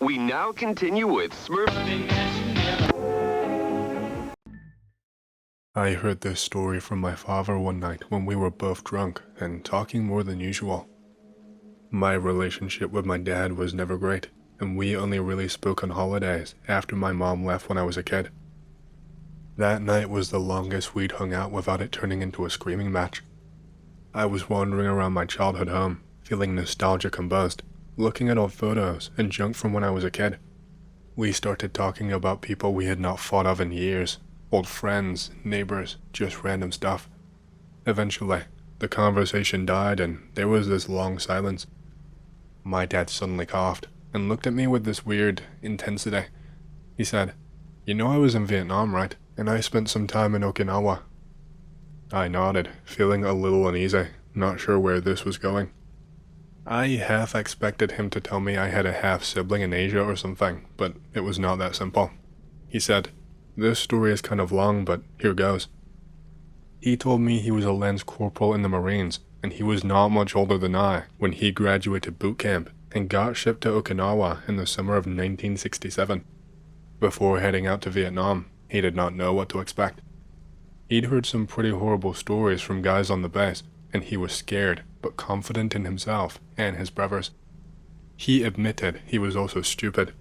We now continue with Smurf. I heard this story from my father one night when we were both drunk and talking more than usual. My relationship with my dad was never great, and we only really spoke on holidays after my mom left when I was a kid. That night was the longest we'd hung out without it turning into a screaming match. I was wandering around my childhood home, feeling nostalgic and buzzed, looking at old photos and junk from when I was a kid. We started talking about people we had not thought of in years, old friends, neighbors, just random stuff. Eventually, the conversation died and there was this long silence. My dad suddenly coughed and looked at me with this weird intensity. He said, "You know I was in Vietnam, right? And I spent some time in Okinawa." I nodded, feeling a little uneasy, not sure where this was going. I half expected him to tell me I had a half-sibling in Asia or something, but it was not that simple. He said, "This story is kind of long, but here goes." He told me he was a lance corporal in the Marines, and he was not much older than I when he graduated boot camp and got shipped to Okinawa in the summer of 1967. Before heading out to Vietnam, he did not know what to expect. He'd heard some pretty horrible stories from guys on the base, and he was scared but confident in himself and his brothers. He admitted he was also stupid.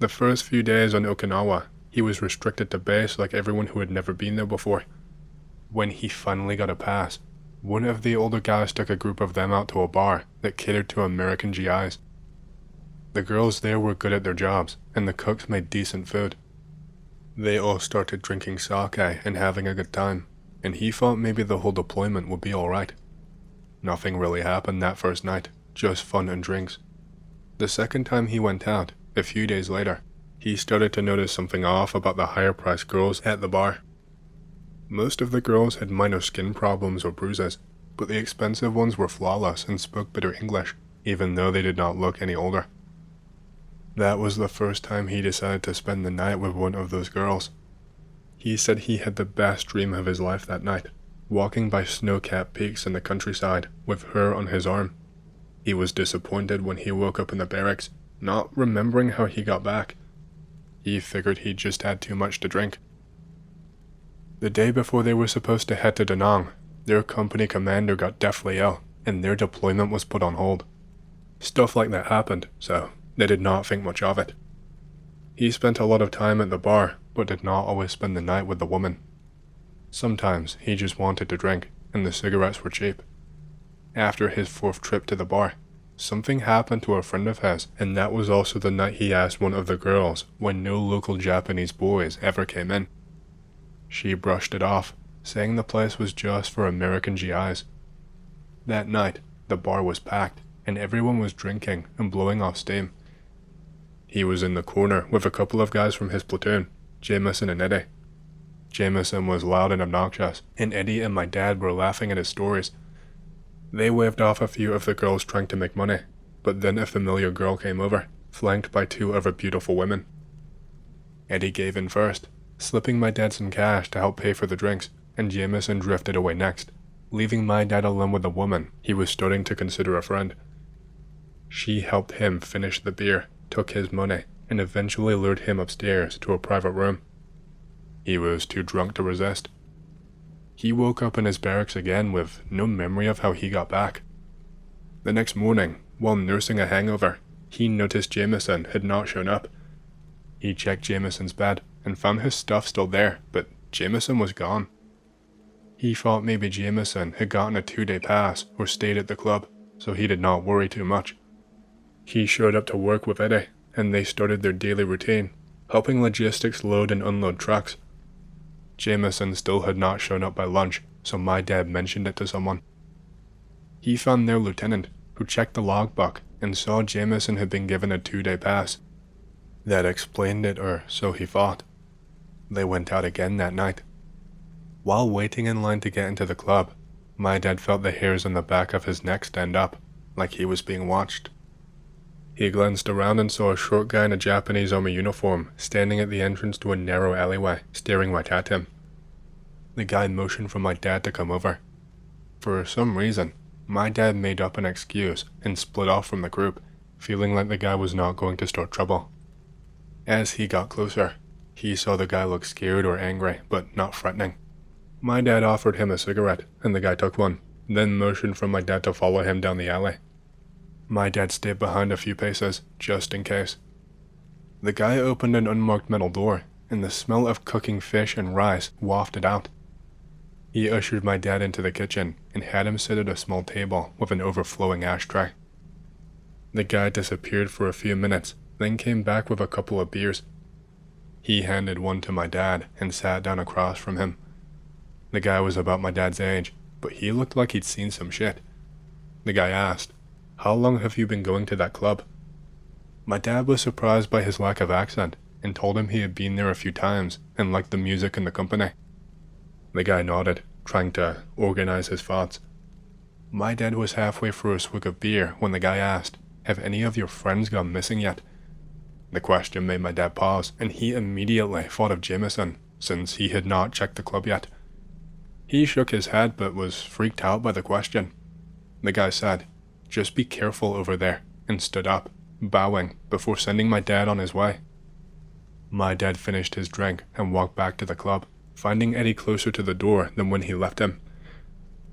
The first few days on Okinawa, he was restricted to base like everyone who had never been there before. When he finally got a pass, one of the older guys took a group of them out to a bar that catered to American GIs. The girls there were good at their jobs, and the cooks made decent food. They all started drinking sake and having a good time, and he thought maybe the whole deployment would be alright. Nothing really happened that first night, just fun and drinks. The second time he went out, a few days later, he started to notice something off about the higher-priced girls at the bar. Most of the girls had minor skin problems or bruises, but the expensive ones were flawless and spoke better English, even though they did not look any older. That was the first time he decided to spend the night with one of those girls. He said he had the best dream of his life that night, walking by snow-capped peaks in the countryside with her on his arm. He was disappointed when he woke up in the barracks, not remembering how he got back. He figured he'd just had too much to drink. The day before they were supposed to head to Da Nang, their company commander got deathly ill, and their deployment was put on hold. Stuff like that happened, so they did not think much of it. He spent a lot of time at the bar, but did not always spend the night with the woman. Sometimes he just wanted to drink, and the cigarettes were cheap. After his fourth trip to the bar, something happened to a friend of his, and that was also the night he asked one of the girls when no local Japanese boys ever came in. She brushed it off, saying the place was just for American GIs. That night, the bar was packed, and everyone was drinking and blowing off steam. He was in the corner with a couple of guys from his platoon, Jameson and Eddie. Jameson was loud and obnoxious, and Eddie and my dad were laughing at his stories. They waved off a few of the girls trying to make money, but then a familiar girl came over, flanked by two other beautiful women. Eddie gave in first, slipping my dad some cash to help pay for the drinks, and Jameson drifted away next, leaving my dad alone with a woman he was starting to consider a friend. She helped him finish the beer, took his money, and eventually lured him upstairs to a private room. He was too drunk to resist. He woke up in his barracks again with no memory of how he got back. The next morning, while nursing a hangover, he noticed Jameson had not shown up. He checked Jameson's bed and found his stuff still there, but Jameson was gone. He thought maybe Jameson had gotten a 2-day pass or stayed at the club, so he did not worry too much. He showed up to work with Eddie, and they started their daily routine, helping logistics load and unload trucks. Jameson still had not shown up by lunch, so my dad mentioned it to someone. He found their lieutenant, who checked the logbook and saw Jameson had been given a 2-day pass. That explained it, or so he thought. They went out again that night. While waiting in line to get into the club, my dad felt the hairs on the back of his neck stand up, like he was being watched. He glanced around and saw a short guy in a Japanese army uniform standing at the entrance to a narrow alleyway, staring right at him. The guy motioned for my dad to come over. For some reason, my dad made up an excuse and split off from the group, feeling like the guy was not going to start trouble. As he got closer, he saw the guy look scared or angry, but not threatening. My dad offered him a cigarette, and the guy took one, then motioned for my dad to follow him down the alley. My dad stayed behind a few paces, just in case. The guy opened an unmarked metal door, and the smell of cooking fish and rice wafted out. He ushered my dad into the kitchen and had him sit at a small table with an overflowing ashtray. The guy disappeared for a few minutes, then came back with a couple of beers. He handed one to my dad and sat down across from him. The guy was about my dad's age, but he looked like he'd seen some shit. The guy asked, "How long have you been going to that club?" My dad was surprised by his lack of accent and told him he had been there a few times and liked the music and the company. The guy nodded, trying to organize his thoughts. My dad was halfway through a swig of beer when the guy asked, "Have any of your friends gone missing yet?" The question made my dad pause, and he immediately thought of Jameson, since he had not checked the club yet. He shook his head but was freaked out by the question. The guy said, "Just be careful over there," and stood up, bowing, before sending my dad on his way. My dad finished his drink and walked back to the club, finding Eddie closer to the door than when he left him.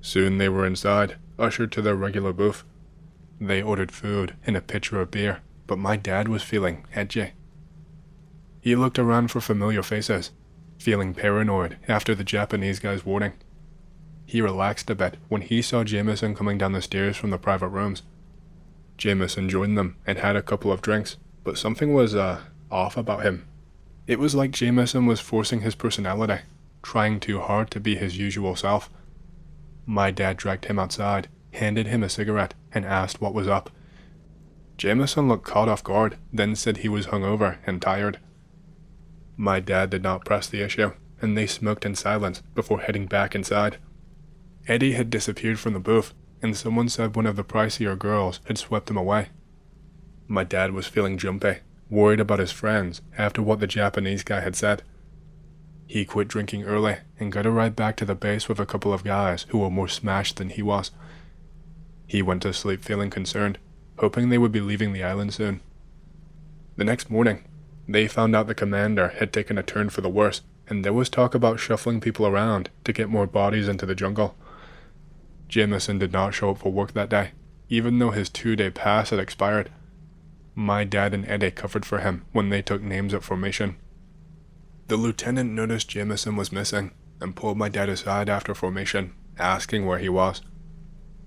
Soon they were inside, ushered to their regular booth. They ordered food and a pitcher of beer, but my dad was feeling edgy. He looked around for familiar faces, feeling paranoid after the Japanese guy's warning. He relaxed a bit when he saw Jameson coming down the stairs from the private rooms. Jameson joined them and had a couple of drinks, but something was, off about him. It was like Jameson was forcing his personality, trying too hard to be his usual self. My dad dragged him outside, handed him a cigarette, and asked what was up. Jameson looked caught off guard, then said he was hungover and tired. My dad did not press the issue, and they smoked in silence before heading back inside. Eddie had disappeared from the booth, and someone said one of the pricier girls had swept him away. My dad was feeling jumpy, worried about his friends after what the Japanese guy had said. He quit drinking early and got a ride back to the base with a couple of guys who were more smashed than he was. He went to sleep feeling concerned, hoping they would be leaving the island soon. The next morning, they found out the commander had taken a turn for the worse, and there was talk about shuffling people around to get more bodies into the jungle. Jameson did not show up for work that day, even though his 2-day pass had expired. My dad and Eddie covered for him when they took names at formation. The lieutenant noticed Jameson was missing and pulled my dad aside after formation, asking where he was.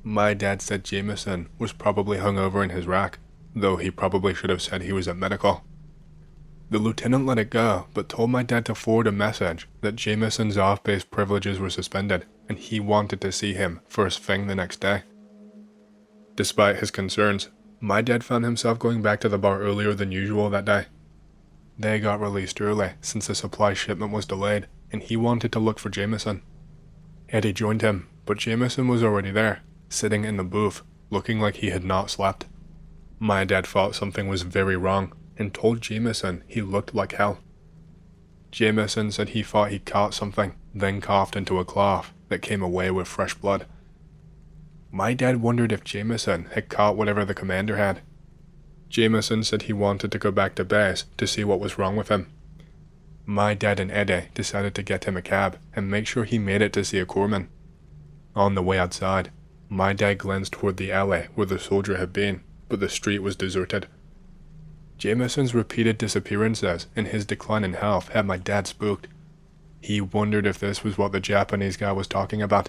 My dad said Jameson was probably hungover in his rack, though he probably should have said he was at medical. The lieutenant let it go, but told my dad to forward a message that Jameson's off-base privileges were suspended, and he wanted to see him first thing the next day. Despite his concerns, my dad found himself going back to the bar earlier than usual that day. They got released early since the supply shipment was delayed, and he wanted to look for Jameson. Eddie joined him, but Jameson was already there, sitting in the booth, looking like he had not slept. My dad thought something was very wrong, and told Jameson he looked like hell. Jameson said he thought he caught something, then coughed into a cloth that came away with fresh blood. My dad wondered if Jameson had caught whatever the commander had. Jameson said he wanted to go back to base to see what was wrong with him. My dad and Eddie decided to get him a cab and make sure he made it to see a corpsman. On the way outside, my dad glanced toward the alley where the soldier had been, but the street was deserted. Jameson's repeated disappearances and his decline in health had my dad spooked. He wondered if this was what the Japanese guy was talking about.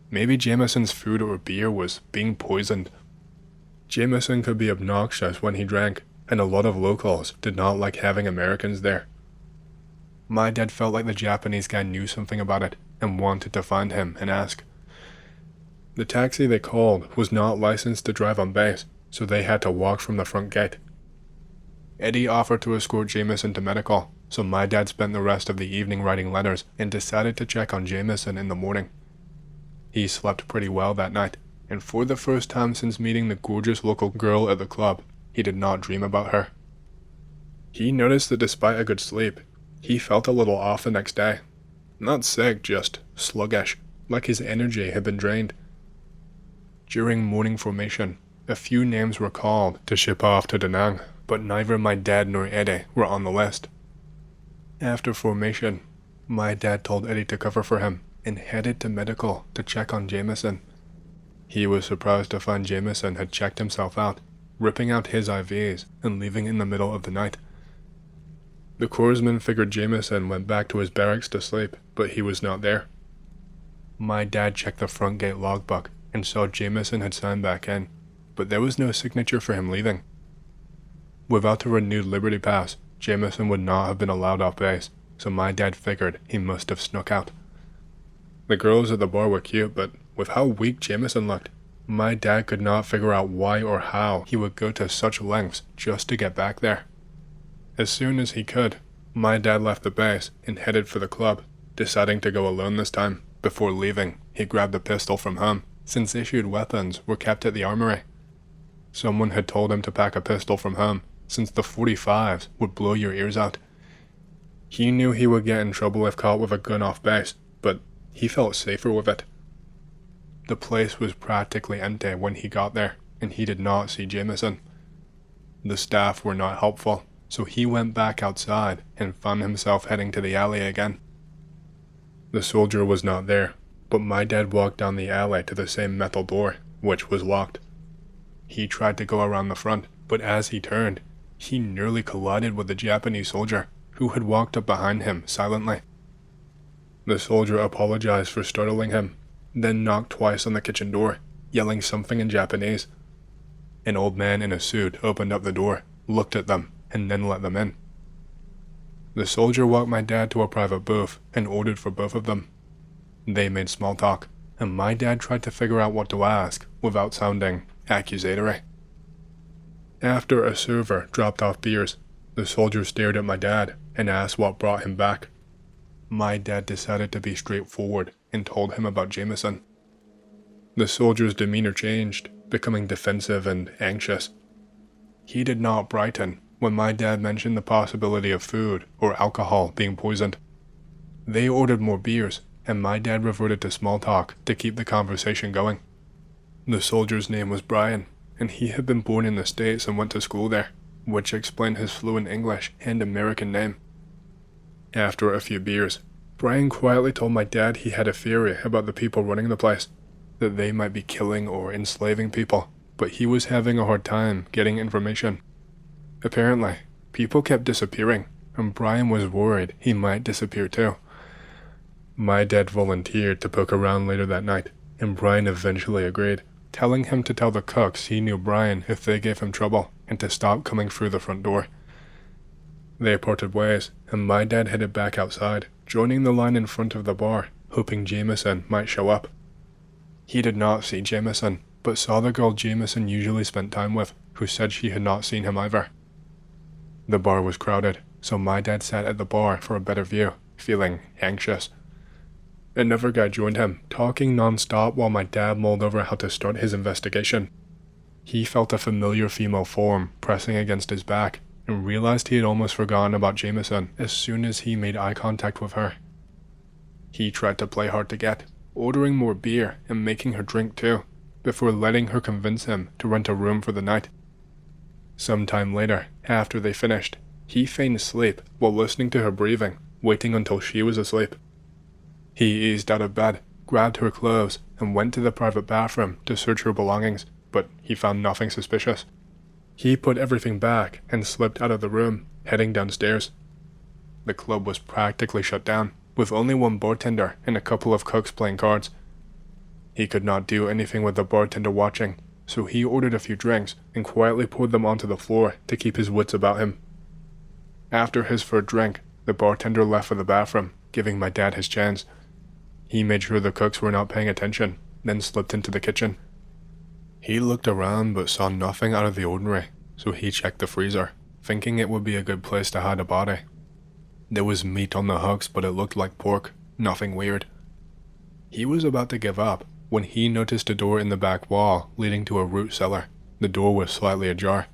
Maybe Jameson's food or beer was being poisoned. Jameson could be obnoxious when he drank, and a lot of locals did not like having Americans there. My dad felt like the Japanese guy knew something about it and wanted to find him and ask. The taxi they called was not licensed to drive on base, so they had to walk from the front gate. Eddie offered to escort Jameson to medical, so my dad spent the rest of the evening writing letters and decided to check on Jameson in the morning. He slept pretty well that night, and for the first time since meeting the gorgeous local girl at the club, he did not dream about her. He noticed that despite a good sleep, he felt a little off the next day. Not sick, just sluggish, like his energy had been drained. During morning formation, A few names were called to ship off to Da Nang, but neither my dad nor Eddie were on the list. After formation, my dad told Eddie to cover for him and headed to medical to check on Jameson. He was surprised to find Jameson had checked himself out, ripping out his IVs and leaving in the middle of the night. The corpsman figured Jameson went back to his barracks to sleep, but he was not there. My dad checked the front gate logbook and saw Jameson had signed back in, but there was no signature for him leaving. Without a renewed Liberty Pass, Jameson would not have been allowed off base, so my dad figured he must have snuck out. The girls at the bar were cute, but with how weak Jameson looked, my dad could not figure out why or how he would go to such lengths just to get back there. As soon as he could, my dad left the base and headed for the club, deciding to go alone this time. Before leaving, he grabbed a pistol from home, since issued weapons were kept at the armory. Someone had told him to pack a pistol from home, since the .45s would blow your ears out. He knew he would get in trouble if caught with a gun off base, but he felt safer with it. The place was practically empty when he got there, and he did not see Jameson. The staff were not helpful, so he went back outside and found himself heading to the alley again. The soldier was not there, but my dad walked down the alley to the same metal door, which was locked. He tried to go around the front, but as he turned, he nearly collided with the Japanese soldier, who had walked up behind him silently. The soldier apologized for startling him, then knocked twice on the kitchen door, yelling something in Japanese. An old man in a suit opened up the door, looked at them, and then let them in. The soldier walked my dad to a private booth and ordered for both of them. They made small talk, and my dad tried to figure out what to ask without sounding accusatory. After a server dropped off beers, the soldier stared at my dad and asked what brought him back. My dad decided to be straightforward and told him about Jameson. The soldier's demeanor changed, becoming defensive and anxious. He did not brighten when my dad mentioned the possibility of food or alcohol being poisoned. They ordered more beers, and my dad reverted to small talk to keep the conversation going. The soldier's name was Brian, and he had been born in the States and went to school there, which explained his fluent English and American name. After a few beers, Brian quietly told my dad he had a theory about the people running the place, that they might be killing or enslaving people, but he was having a hard time getting information. Apparently, people kept disappearing, and Brian was worried he might disappear too. My dad volunteered to poke around later that night, and Brian eventually agreed, telling him to tell the cooks he knew Brian if they gave him trouble, and to stop coming through the front door. They parted ways, and my dad headed back outside, joining the line in front of the bar, hoping Jameson might show up. He did not see Jameson, but saw the girl Jameson usually spent time with, who said she had not seen him either. The bar was crowded, so my dad sat at the bar for a better view, feeling anxious. Another guy joined him, talking non-stop while my dad mulled over how to start his investigation. He felt a familiar female form pressing against his back, and realized he had almost forgotten about Jameson as soon as he made eye contact with her. He tried to play hard to get, ordering more beer and making her drink too, before letting her convince him to rent a room for the night. Sometime later, after they finished, he feigned sleep while listening to her breathing, waiting until she was asleep. He eased out of bed, grabbed her clothes, and went to the private bathroom to search her belongings, but he found nothing suspicious. He put everything back and slipped out of the room, heading downstairs. The club was practically shut down, with only one bartender and a couple of cooks playing cards. He could not do anything with the bartender watching, so he ordered a few drinks and quietly poured them onto the floor to keep his wits about him. After his third drink, the bartender left for the bathroom, giving my dad his chance. He made sure the cooks were not paying attention, then slipped into the kitchen. He looked around but saw nothing out of the ordinary, so he checked the freezer, thinking it would be a good place to hide a body. There was meat on the hooks, but it looked like pork, nothing weird. He was about to give up when he noticed a door in the back wall leading to a root cellar. The door was slightly ajar.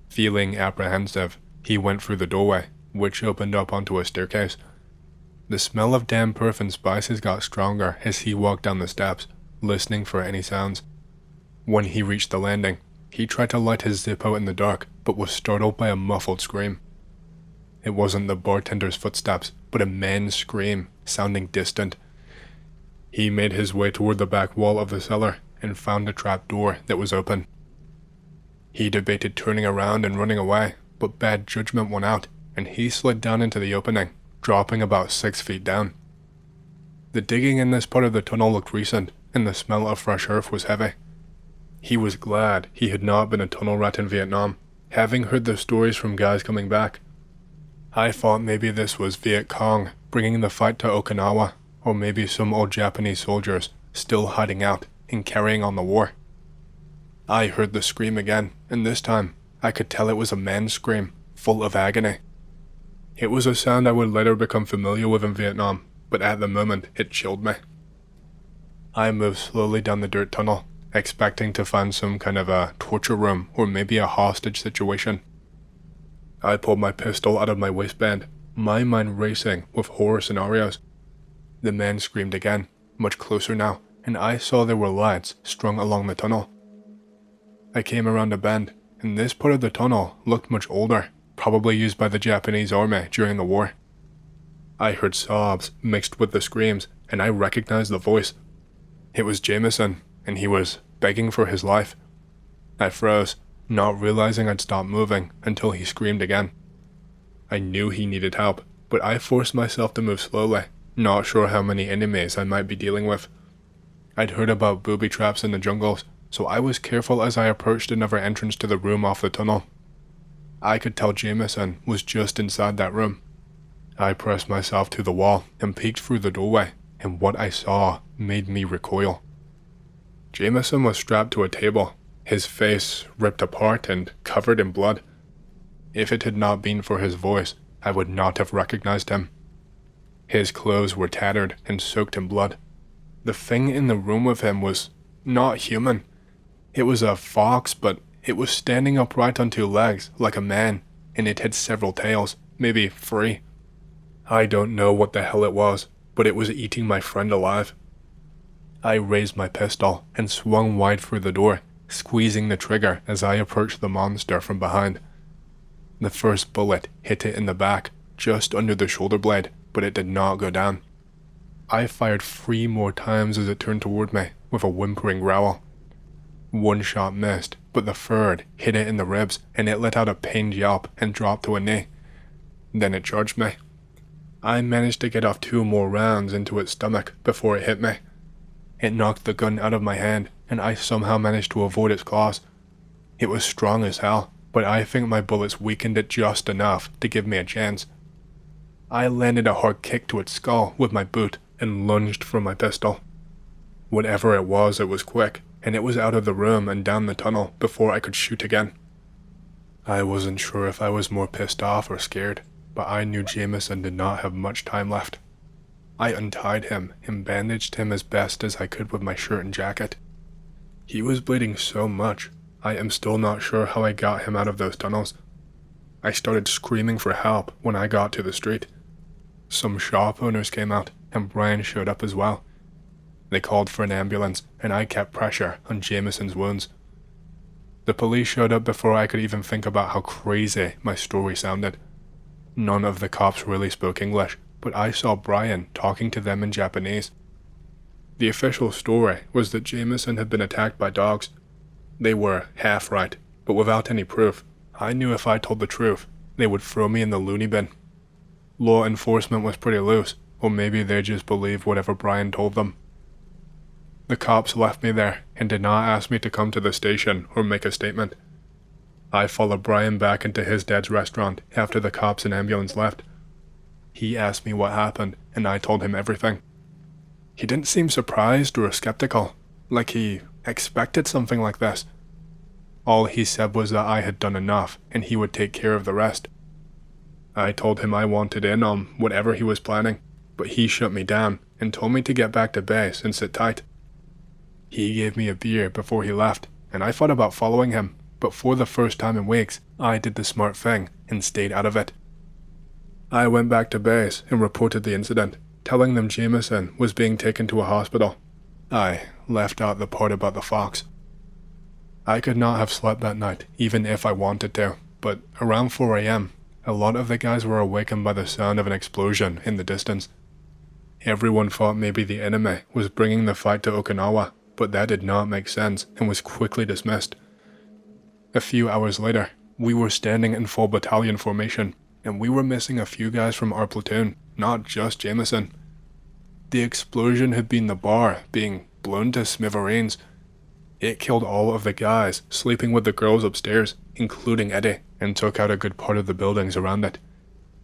Feeling apprehensive, he went through the doorway, which opened up onto a staircase. The smell of damp earth and spices got stronger as he walked down the steps, listening for any sounds. When he reached the landing, he tried to light his Zippo in the dark, but was startled by a muffled scream. It wasn't the bartender's footsteps, but a man's scream, sounding distant. He made his way toward the back wall of the cellar and found a trap door that was open. He debated turning around and running away, but bad judgment won out, and he slid down into the opening, dropping about 6 feet down. The digging in this part of the tunnel looked recent, and the smell of fresh earth was heavy. He was glad he had not been a tunnel rat in Vietnam, having heard the stories from guys coming back. I thought maybe this was Viet Cong bringing the fight to Okinawa, or maybe some old Japanese soldiers still hiding out and carrying on the war. I heard the scream again, and this time I could tell it was a man's scream, full of agony. It was a sound I would later become familiar with in Vietnam, but at the moment it chilled me. I moved slowly down the dirt tunnel, expecting to find some kind of a torture room or maybe a hostage situation. I pulled my pistol out of my waistband, my mind racing with horror scenarios. The man screamed again, much closer now, and I saw there were lights strung along the tunnel. I came around a bend, and this part of the tunnel looked much older, probably used by the Japanese army during the war. I heard sobs mixed with the screams, and I recognized the voice. It was Jameson, and he was begging for his life. I froze, not realizing I'd stopped moving until he screamed again. I knew he needed help, but I forced myself to move slowly, not sure how many enemies I might be dealing with. I'd heard about booby traps in the jungles, so I was careful as I approached another entrance to the room off the tunnel. I could tell Jameson was just inside that room. I pressed myself to the wall and peeked through the doorway, and what I saw made me recoil. Jameson was strapped to a table, his face ripped apart and covered in blood. If it had not been for his voice, I would not have recognized him. His clothes were tattered and soaked in blood. The thing in the room with him was not human. It was a fox, but it was standing upright on 2 legs, like a man, and it had several tails, maybe 3. I don't know what the hell it was, but it was eating my friend alive. I raised my pistol and swung wide through the door, squeezing the trigger as I approached the monster from behind. The first bullet hit it in the back, just under the shoulder blade, but it did not go down. I fired 3 more times as it turned toward me, with a whimpering growl. 1 shot missed, but the third hit it in the ribs, and it let out a pained yelp and dropped to a knee. Then it charged me. I managed to get off 2 more rounds into its stomach before it hit me. It knocked the gun out of my hand, and I somehow managed to avoid its claws. It was strong as hell, but I think my bullets weakened it just enough to give me a chance. I landed a hard kick to its skull with my boot and lunged for my pistol. Whatever it was quick, and it was out of the room and down the tunnel before I could shoot again. I wasn't sure if I was more pissed off or scared, but I knew Jameson did not have much time left. I untied him and bandaged him as best as I could with my shirt and jacket. He was bleeding so much, I am still not sure how I got him out of those tunnels. I started screaming for help when I got to the street. Some shop owners came out, and Brian showed up as well. They called for an ambulance, and I kept pressure on Jameson's wounds. The police showed up before I could even think about how crazy my story sounded. None of the cops really spoke English, but I saw Brian talking to them in Japanese. The official story was that Jameson had been attacked by dogs. They were half right, but without any proof. I knew if I told the truth, they would throw me in the loony bin. Law enforcement was pretty loose, or maybe they just believed whatever Brian told them. The cops left me there and did not ask me to come to the station or make a statement. I followed Brian back into his dad's restaurant after the cops and ambulance left. He asked me what happened, and I told him everything. He didn't seem surprised or skeptical, like he expected something like this. All he said was that I had done enough, and he would take care of the rest. I told him I wanted in on whatever he was planning, but he shut me down and told me to get back to base and sit tight. He gave me a beer before he left, and I thought about following him, but for the first time in weeks, I did the smart thing and stayed out of it. I went back to base and reported the incident, telling them Jameson was being taken to a hospital. I left out the part about the fox. I could not have slept that night, even if I wanted to, but around 4 a.m., a lot of the guys were awakened by the sound of an explosion in the distance. Everyone thought maybe the enemy was bringing the fight to Okinawa, but that did not make sense and was quickly dismissed. A few hours later, we were standing in full battalion formation, and we were missing a few guys from our platoon, not just Jameson. The explosion had been the bar being blown to smithereens. It killed all of the guys sleeping with the girls upstairs, including Eddie, and took out a good part of the buildings around it.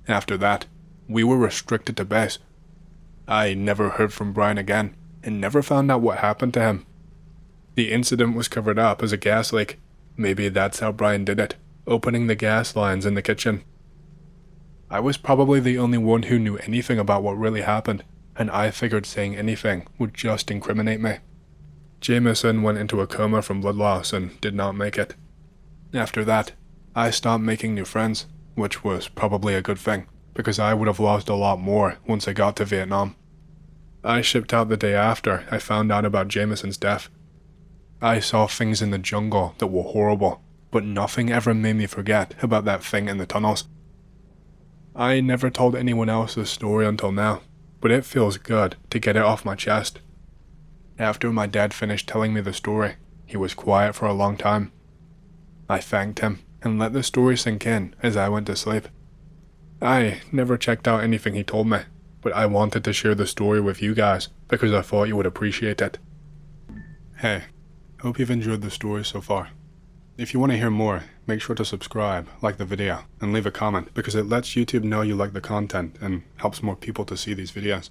After that, we were restricted to base. I never heard from Brian again, and never found out what happened to him. The incident was covered up as a gas leak. Maybe that's how Brian did it, opening the gas lines in the kitchen. I was probably the only one who knew anything about what really happened, and I figured saying anything would just incriminate me. Jameson went into a coma from blood loss and did not make it. After that, I stopped making new friends, which was probably a good thing, because I would have lost a lot more once I got to Vietnam. I shipped out the day after I found out about Jameson's death. I saw things in the jungle that were horrible, but nothing ever made me forget about that thing in the tunnels. I never told anyone else this story until now, but it feels good to get it off my chest. After my dad finished telling me the story, he was quiet for a long time. I thanked him and let the story sink in as I went to sleep. I never checked out anything he told me, but I wanted to share the story with you guys because I thought you would appreciate it. Hey, hope you've enjoyed the story so far. If you want to hear more, make sure to subscribe, like the video, and leave a comment because it lets YouTube know you like the content and helps more people to see these videos.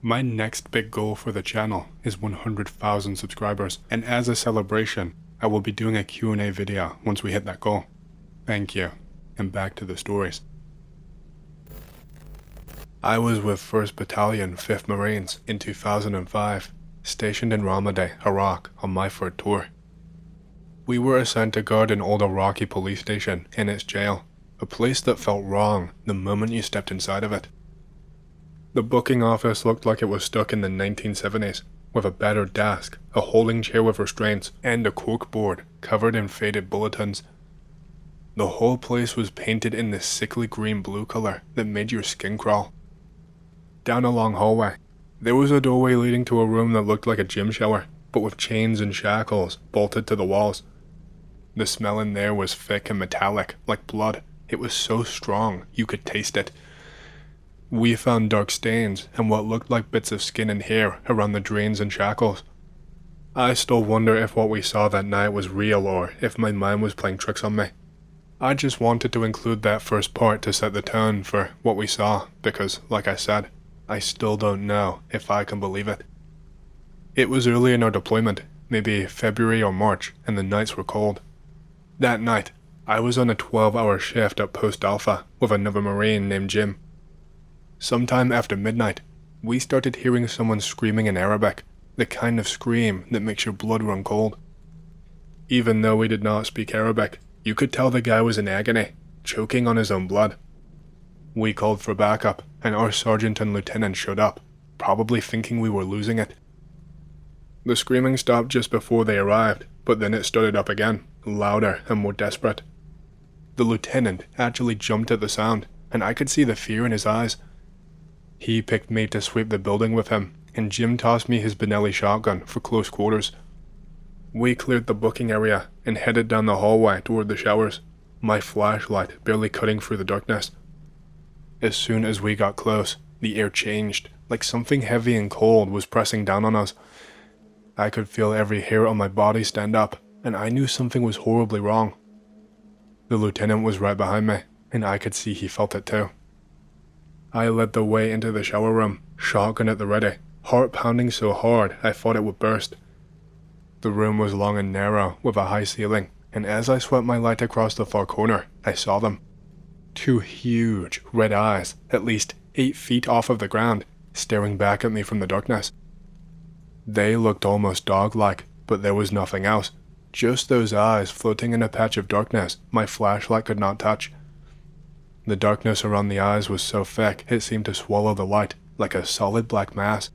My next big goal for the channel is 100,000 subscribers, and as a celebration, I will be doing a Q&A video once we hit that goal. Thank you, and back to the stories. I was with 1st Battalion, 5th Marines in 2005, stationed in Ramadi, Iraq on my third tour. We were assigned to guard an old Iraqi police station and its jail, a place that felt wrong the moment you stepped inside of it. The booking office looked like it was stuck in the 1970s, with a battered desk, a holding chair with restraints, and a corkboard covered in faded bulletins. The whole place was painted in this sickly green-blue color that made your skin crawl. Down a long hallway, there was a doorway leading to a room that looked like a gym shower, but with chains and shackles bolted to the walls. The smell in there was thick and metallic, like blood. It was so strong, you could taste it. We found dark stains and what looked like bits of skin and hair around the drains and shackles. I still wonder if what we saw that night was real or if my mind was playing tricks on me. I just wanted to include that first part to set the tone for what we saw because, like I said, I still don't know if I can believe it. It was early in our deployment, maybe February or March, and the nights were cold. That night, I was on a 12-hour shift at Post Alpha with another Marine named Jim. Sometime after midnight, we started hearing someone screaming in Arabic, the kind of scream that makes your blood run cold. Even though we did not speak Arabic, you could tell the guy was in agony, choking on his own blood. We called for backup, and our sergeant and lieutenant showed up, probably thinking we were losing it. The screaming stopped just before they arrived, but then it started up again, louder and more desperate. The lieutenant actually jumped at the sound, and I could see the fear in his eyes. He picked me to sweep the building with him, and Jim tossed me his Benelli shotgun for close quarters. We cleared the booking area and headed down the hallway toward the showers, my flashlight barely cutting through the darkness. As soon as we got close, the air changed, like something heavy and cold was pressing down on us. I could feel every hair on my body stand up, and I knew something was horribly wrong. The lieutenant was right behind me, and I could see he felt it too. I led the way into the shower room, shotgun at the ready, heart pounding so hard I thought it would burst. The room was long and narrow, with a high ceiling, and as I swept my light across the far corner, I saw them. 2 huge, red eyes, at least 8 feet off of the ground, staring back at me from the darkness. They looked almost dog-like, but there was nothing else, just those eyes floating in a patch of darkness my flashlight could not touch. The darkness around the eyes was so thick it seemed to swallow the light, like a solid black mass.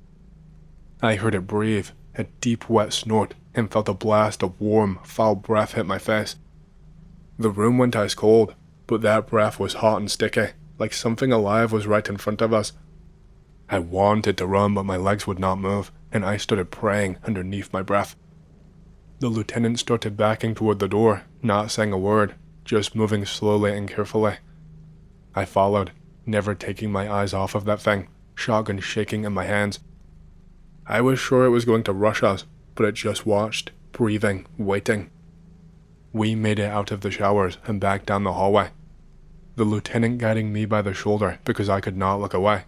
I heard it breathe, a deep wet snort, and felt a blast of warm, foul breath hit my face. The room went ice cold, but that breath was hot and sticky, like something alive was right in front of us. I wanted to run, but my legs would not move, and I started praying underneath my breath. The lieutenant started backing toward the door, not saying a word, just moving slowly and carefully. I followed, never taking my eyes off of that thing, shotgun shaking in my hands. I was sure it was going to rush us, but it just watched, breathing, waiting. We made it out of the showers and back down the hallway, the lieutenant guiding me by the shoulder because I could not look away.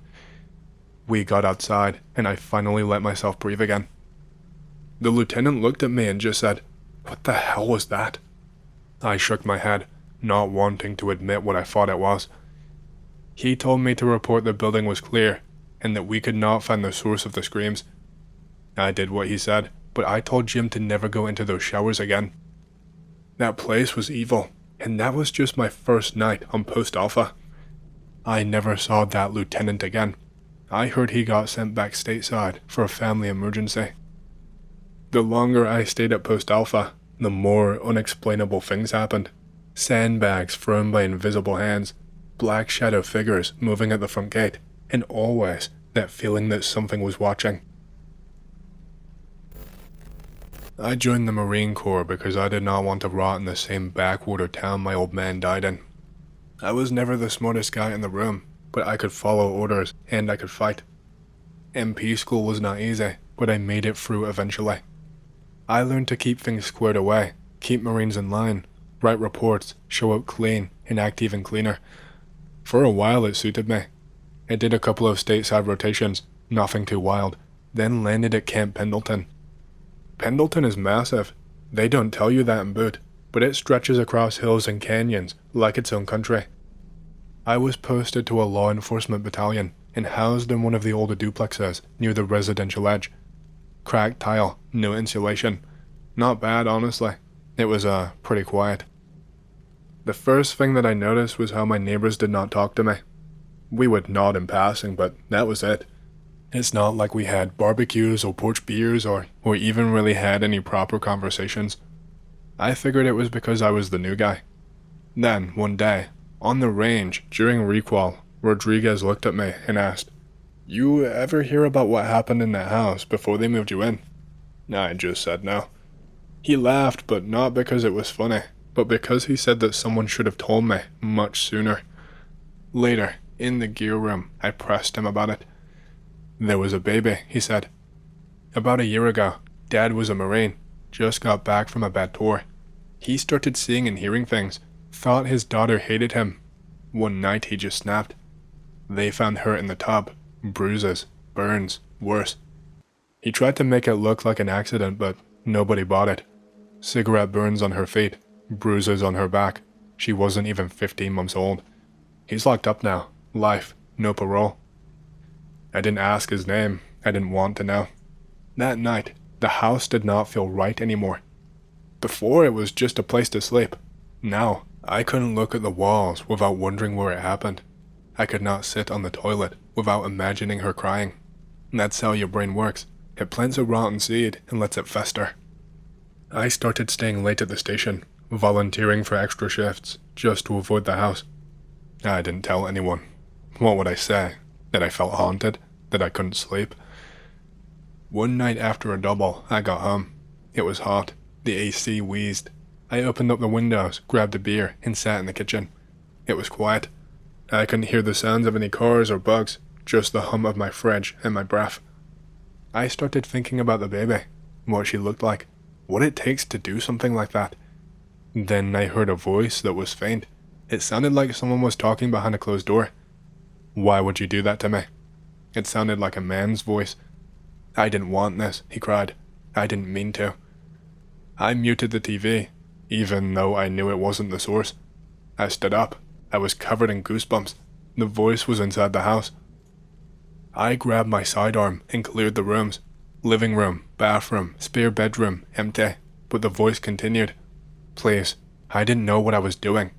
We got outside, and I finally let myself breathe again. The lieutenant looked at me and just said, "What the hell was that?" I shook my head, not wanting to admit what I thought it was. He told me to report the building was clear, and that we could not find the source of the screams. I did what he said, but I told Jim to never go into those showers again. That place was evil, and that was just my first night on Post Alpha. I never saw that lieutenant again. I heard he got sent back stateside for a family emergency. The longer I stayed at Post Alpha, the more unexplainable things happened. Sandbags thrown by invisible hands, black shadow figures moving at the front gate, and always that feeling that something was watching. I joined the Marine Corps because I did not want to rot in the same backwater town my old man died in. I was never the smartest guy in the room, but I could follow orders and I could fight. MP school was not easy, but I made it through eventually. I learned to keep things squared away, keep Marines in line, write reports, show up clean, and act even cleaner. For a while it suited me. I did a couple of stateside rotations, nothing too wild, then landed at Camp Pendleton. Pendleton is massive. They don't tell you that in boot, but it stretches across hills and canyons like its own country. I was posted to a law enforcement battalion and housed in one of the older duplexes near the residential edge. Cracked tile, no insulation. Not bad, honestly. It was, pretty quiet. The first thing that I noticed was how my neighbors did not talk to me. We would nod in passing, but that was it. It's not like we had barbecues or porch beers or even really had any proper conversations. I figured it was because I was the new guy. Then, one day, on the range, during requal, Rodriguez looked at me and asked, "You ever hear about what happened in that house before they moved you in?" I just said no. He laughed, but not because it was funny, but because he said that someone should have told me much sooner. Later, in the gear room, I pressed him about it. "There was a baby," he said. "About a year ago, Dad was a Marine, just got back from a bad tour. He started seeing and hearing things, thought his daughter hated him. One night he just snapped. They found her in the tub, bruises, burns, worse. He tried to make it look like an accident, but nobody bought it. Cigarette burns on her feet, bruises on her back. She wasn't even 15 months old. He's locked up now, life, no parole." I didn't ask his name. I didn't want to know. That night, the house did not feel right anymore. Before, it was just a place to sleep. Now, I couldn't look at the walls without wondering where it happened. I could not sit on the toilet without imagining her crying. That's how your brain works. It plants a rotten seed and lets it fester. I started staying late at the station, volunteering for extra shifts, just to avoid the house. I didn't tell anyone. What would I say? That I felt haunted? That I couldn't sleep? One night after a double, I got home. It was hot. The AC wheezed. I opened up the windows, grabbed a beer, and sat in the kitchen. It was quiet. I couldn't hear the sounds of any cars or bugs, just the hum of my fridge and my breath. I started thinking about the baby, what she looked like, what it takes to do something like that. Then I heard a voice that was faint. It sounded like someone was talking behind a closed door. "Why would you do that to me?" It sounded like a man's voice. "I didn't want this," he cried. "I didn't mean to." I muted the TV, even though I knew it wasn't the source. I stood up. I was covered in goosebumps. The voice was inside the house. I grabbed my sidearm and cleared the rooms. Living room, bathroom, spare bedroom, empty. But the voice continued. Please, I didn't know what I was doing.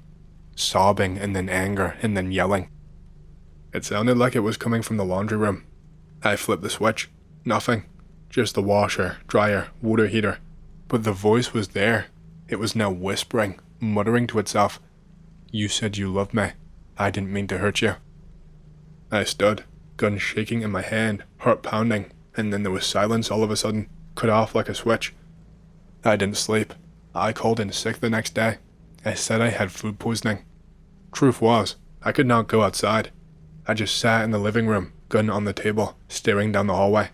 Sobbing and then anger and then yelling. It sounded like it was coming from the laundry room. I flipped the switch. Nothing. Just the washer, dryer, water heater. But the voice was there. It was now whispering, muttering to itself. You said you loved me. I didn't mean to hurt you. I stood, gun shaking in my hand, heart pounding, and then there was silence all of a sudden, cut off like a switch. I didn't sleep. I called in sick the next day. I said I had food poisoning. Truth was, I could not go outside. I just sat in the living room, gun on the table, staring down the hallway.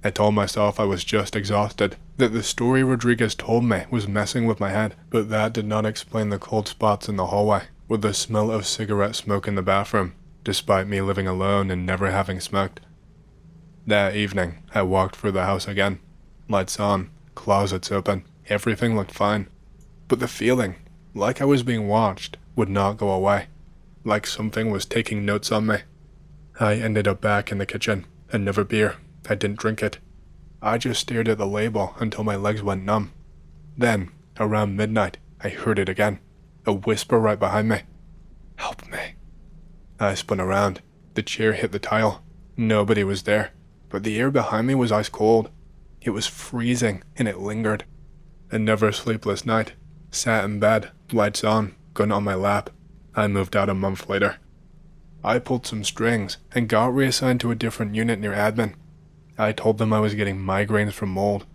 I told myself I was just exhausted, that the story Rodriguez told me was messing with my head, but that did not explain the cold spots in the hallway, with the smell of cigarette smoke in the bathroom, despite me living alone and never having smoked. That evening, I walked through the house again. Lights on, closets open, everything looked fine. But the feeling, like I was being watched, would not go away, like something was taking notes on me. I ended up back in the kitchen, another beer. I didn't drink it. I just stared at the label until my legs went numb. Then, around midnight, I heard it again, a whisper right behind me. Help me. I spun around. The chair hit the tile. Nobody was there, but the air behind me was ice cold. It was freezing, and it lingered. Another sleepless night. Sat in bed, lights on, gun on my lap. I moved out a month later. I pulled some strings and got reassigned to a different unit near admin. I told them I was getting migraines from mold.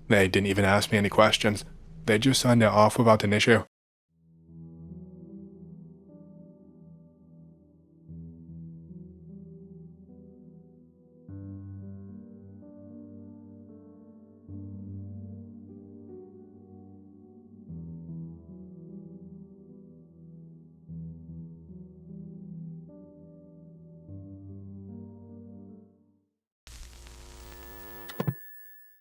They didn't even ask me any questions. They just signed it off without an issue.